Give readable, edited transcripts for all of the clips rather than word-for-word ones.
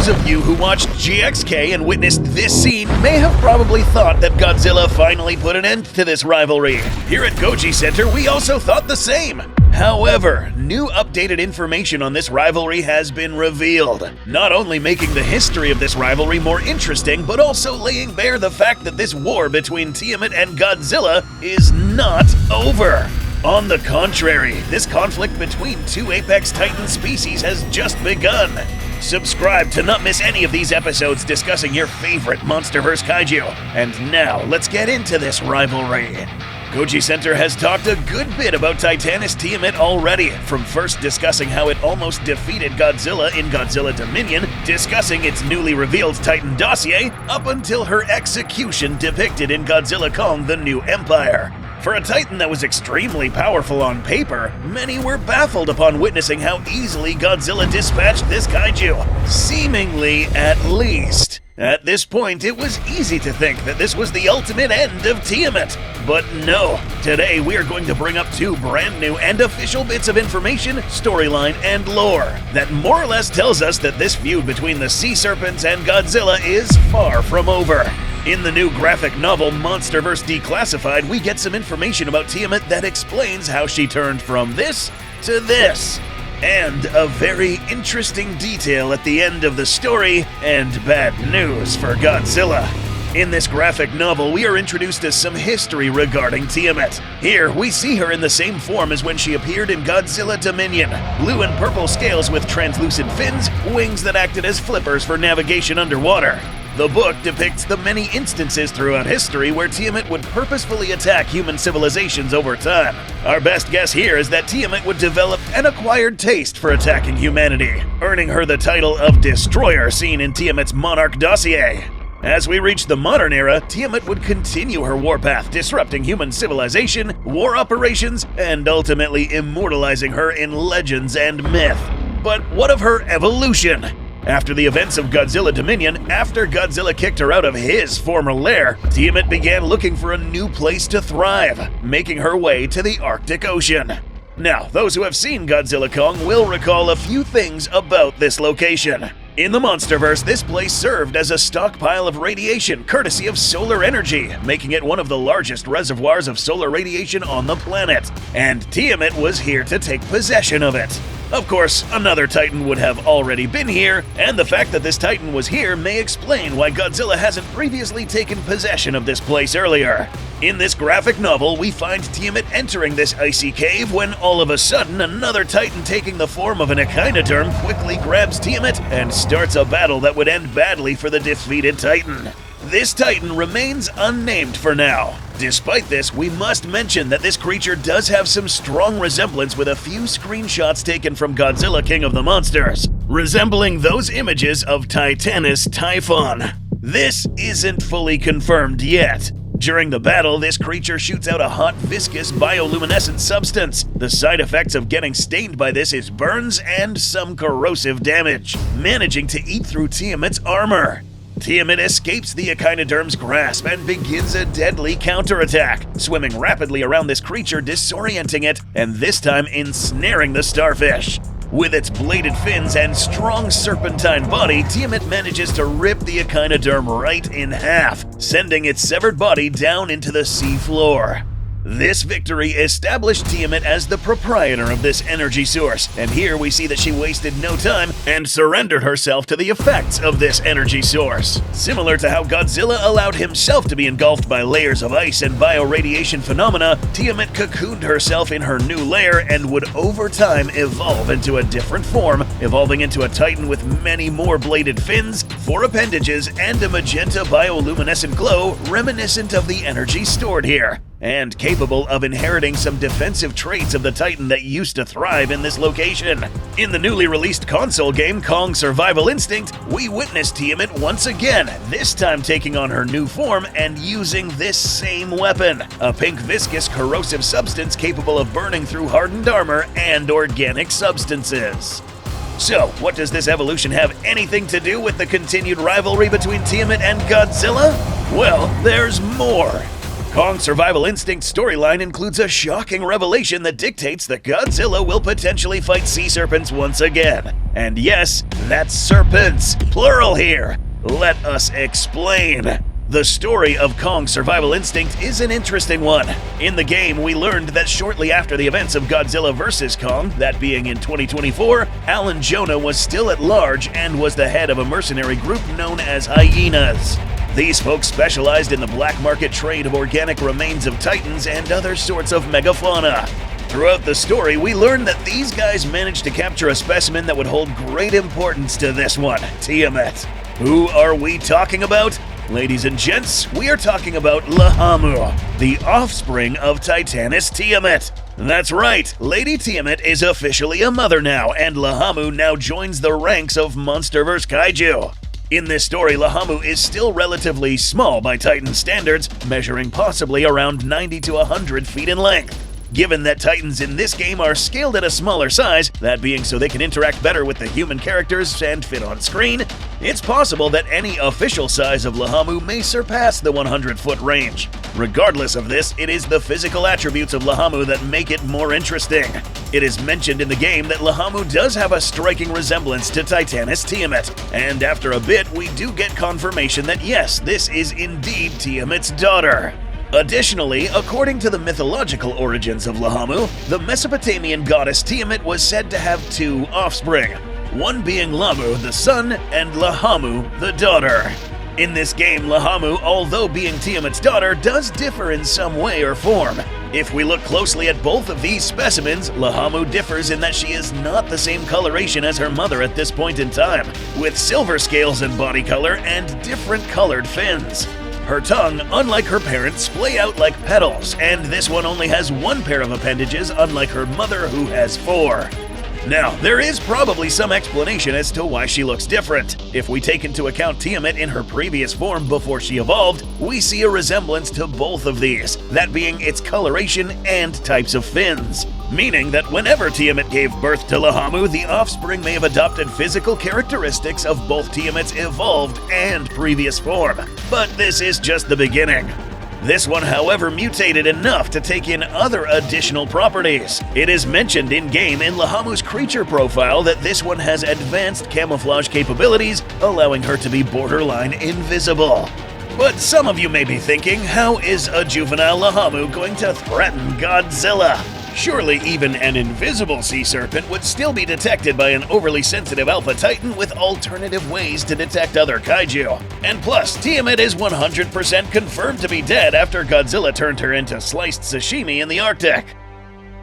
Those of you who watched GXK and witnessed this scene may have probably thought that Godzilla finally put an end to this rivalry. Here at GojiCenter, we also thought the same. However, new updated information on this rivalry has been revealed, not only making the history of this rivalry more interesting, but also laying bare the fact that this war between Tiamat and Godzilla is not over. On the contrary, this conflict between two apex titan species has just begun. Subscribe to not miss any of these episodes discussing your favorite MonsterVerse kaiju. And now, let's get into this rivalry. GojiCenter has talked a good bit about Titanus Tiamat already, from first discussing how it almost defeated Godzilla in Godzilla Dominion, discussing its newly revealed Titan dossier, up until her execution depicted in Godzilla Kong: The New Empire. For a Titan that was extremely powerful on paper, many were baffled upon witnessing how easily Godzilla dispatched this kaiju, seemingly at least. At this point, it was easy to think that this was the ultimate end of Tiamat. But no, today we are going to bring up two brand new and official bits of information, storyline, and lore that more or less tells us that this feud between the sea serpents and Godzilla is far from over. In the new graphic novel MonsterVerse Declassified, we get some information about Tiamat that explains how she turned from this to this. And a very interesting detail at the end of the story, and bad news for Godzilla. In this graphic novel, we are introduced to some history regarding Tiamat. Here, we see her in the same form as when she appeared in Godzilla Dominion. Blue and purple scales with translucent fins, wings that acted as flippers for navigation underwater. The book depicts the many instances throughout history where Tiamat would purposefully attack human civilizations over time. Our best guess here is that Tiamat would develop an acquired taste for attacking humanity, earning her the title of Destroyer seen in Tiamat's Monarch dossier. As we reach the modern era, Tiamat would continue her warpath, disrupting human civilization, war operations, and ultimately immortalizing her in legends and myth. But what of her evolution? After the events of Godzilla Dominion, after Godzilla kicked her out of his former lair, Tiamat began looking for a new place to thrive, making her way to the Arctic Ocean. Now, those who have seen Godzilla Kong will recall a few things about this location. In the MonsterVerse, this place served as a stockpile of radiation courtesy of solar energy, making it one of the largest reservoirs of solar radiation on the planet. And Tiamat was here to take possession of it. Of course, another Titan would have already been here, and the fact that this Titan was here may explain why Godzilla hasn't previously taken possession of this place earlier. In this graphic novel, we find Tiamat entering this icy cave when all of a sudden another Titan taking the form of an echinoderm quickly grabs Tiamat and starts a battle that would end badly for the defeated Titan. This Titan remains unnamed for now. Despite this, we must mention that this creature does have some strong resemblance with a few screenshots taken from Godzilla King of the Monsters, resembling those images of Titanus Typhon. This isn't fully confirmed yet. During the battle, this creature shoots out a hot, viscous, bioluminescent substance. The side effects of getting stained by this is burns and some corrosive damage, managing to eat through Tiamat's armor. Tiamat escapes the echinoderm's grasp and begins a deadly counterattack, swimming rapidly around this creature, disorienting it, and this time ensnaring the starfish. With its bladed fins and strong serpentine body, Tiamat manages to rip the echinoderm right in half, sending its severed body down into the sea floor. This victory established Tiamat as the proprietor of this energy source, and here we see that she wasted no time and surrendered herself to the effects of this energy source. Similar to how Godzilla allowed himself to be engulfed by layers of ice and bioradiation phenomena, Tiamat cocooned herself in her new lair and would over time evolve into a different form, evolving into a Titan with many more bladed fins, 4 appendages, and a magenta bioluminescent glow reminiscent of the energy stored here, and capable of inheriting some defensive traits of the Titan that used to thrive in this location. In the newly released console game Kong Survival Instinct, we witness Tiamat once again, this time taking on her new form and using this same weapon, a pink viscous corrosive substance capable of burning through hardened armor and organic substances. So, what does this evolution have anything to do with the continued rivalry between Tiamat and Godzilla? Well, there's more. Kong's Survival Instinct storyline includes a shocking revelation that dictates that Godzilla will potentially fight sea serpents once again. And yes, that's serpents, plural here. Let us explain. The story of Kong's Survival Instinct is an interesting one. In the game, we learned that shortly after the events of Godzilla vs. Kong, that being in 2024, Alan Jonah was still at large and was the head of a mercenary group known as Hyenas. These folks specialized in the black market trade of organic remains of titans and other sorts of megafauna. Throughout the story, we learned that these guys managed to capture a specimen that would hold great importance to this one, Tiamat. Who are we talking about? Ladies and gents, we are talking about Laamu, the offspring of Titanus Tiamat. That's right, Lady Tiamat is officially a mother now, and Laamu now joins the ranks of monsterverse kaiju. In this story, Laamu is still relatively small by Titan standards, measuring possibly around 90 to 100 feet in length. Given that Titans in this game are scaled at a smaller size, that being so they can interact better with the human characters and fit on screen, it's possible that any official size of Laamu may surpass the 100-foot range. Regardless of this, it is the physical attributes of Laamu that make it more interesting. It is mentioned in the game that Laamu does have a striking resemblance to Titanus Tiamat, and after a bit we do get confirmation that yes, this is indeed Tiamat's daughter. Additionally, according to the mythological origins of Laamu, the Mesopotamian goddess Tiamat was said to have two offspring, one being Laamu the son and Laamu the daughter. In this game, Laamu, although being Tiamat's daughter, does differ in some way or form. If we look closely at both of these specimens, Laamu differs in that she is not the same coloration as her mother at this point in time, with silver scales in body color and different colored fins. Her tongue, unlike her parents, splay out like petals, and this one only has one pair of appendages, unlike her mother who has four. Now, there is probably some explanation as to why she looks different. If we take into account Tiamat in her previous form before she evolved, we see a resemblance to both of these, that being its coloration and types of fins. Meaning that whenever Tiamat gave birth to Laamu, the offspring may have adopted physical characteristics of both Tiamat's evolved and previous form. But this is just the beginning. This one, however, mutated enough to take in other additional properties. It is mentioned in-game in Laamu's creature profile that this one has advanced camouflage capabilities, allowing her to be borderline invisible. But some of you may be thinking, how is a juvenile Laamu going to threaten Godzilla? Surely even an invisible sea serpent would still be detected by an overly sensitive alpha titan with alternative ways to detect other kaiju. And plus, Tiamat is 100% confirmed to be dead after Godzilla turned her into sliced sashimi in the Arctic.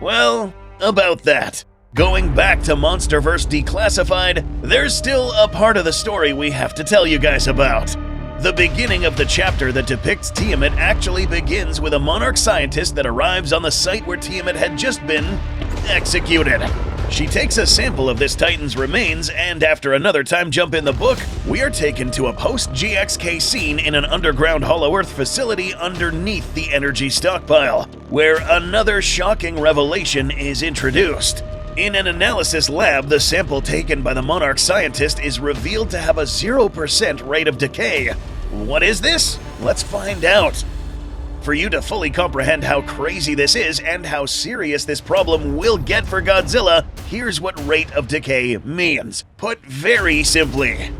Well, about that. Going back to Monsterverse Declassified, there's still a part of the story we have to tell you guys about. The beginning of the chapter that depicts Tiamat actually begins with a monarch scientist that arrives on the site where Tiamat had just been executed. She takes a sample of this Titan's remains, and after another time jump in the book, we are taken to a post-GXK scene in an underground Hollow Earth facility underneath the energy stockpile, where another shocking revelation is introduced. In an analysis lab, the sample taken by the monarch scientist is revealed to have a 0% rate of decay. What is this? Let's find out. For you to fully comprehend how crazy this is and how serious this problem will get for Godzilla, here's what rate of decay means. Put very simply,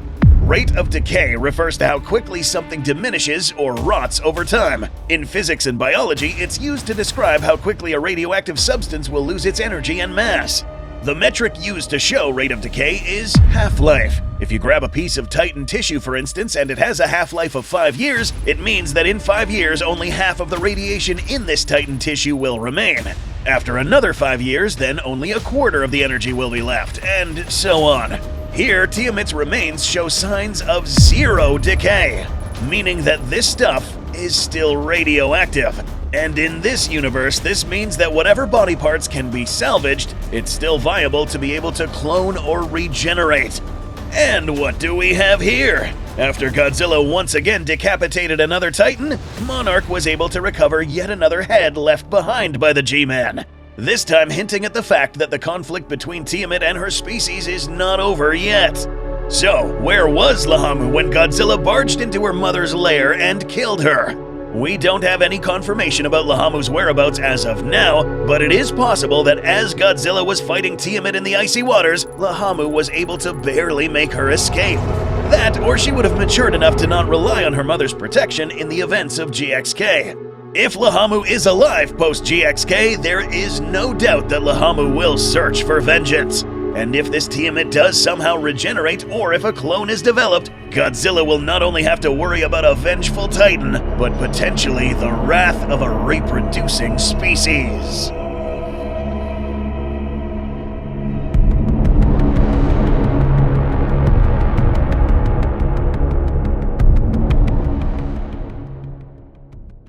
rate of decay refers to how quickly something diminishes or rots over time. In physics and biology, it's used to describe how quickly a radioactive substance will lose its energy and mass. The metric used to show rate of decay is half-life. If you grab a piece of Titan tissue, for instance, and it has a half-life of 5 years, it means that in 5 years, only half of the radiation in this Titan tissue will remain. After another 5 years, then only a quarter of the energy will be left, and so on. Here, Tiamat's remains show signs of 0 decay, meaning that this stuff is still radioactive. And in this universe, this means that whatever body parts can be salvaged, it's still viable to be able to clone or regenerate. And what do we have here? After Godzilla once again decapitated another Titan, Monarch was able to recover yet another head left behind by the G-Man. This time hinting at the fact that the conflict between Tiamat and her species is not over yet. So, where was Laamu when Godzilla barged into her mother's lair and killed her? We don't have any confirmation about Laamu's whereabouts as of now, but it is possible that as Godzilla was fighting Tiamat in the icy waters, Laamu was able to barely make her escape. That, or she would have matured enough to not rely on her mother's protection in the events of GXK. If Laamu is alive post-GXK, there is no doubt that Laamu will search for vengeance. And if this Tiamat does somehow regenerate, or if a clone is developed, Godzilla will not only have to worry about a vengeful Titan, but potentially the wrath of a reproducing species.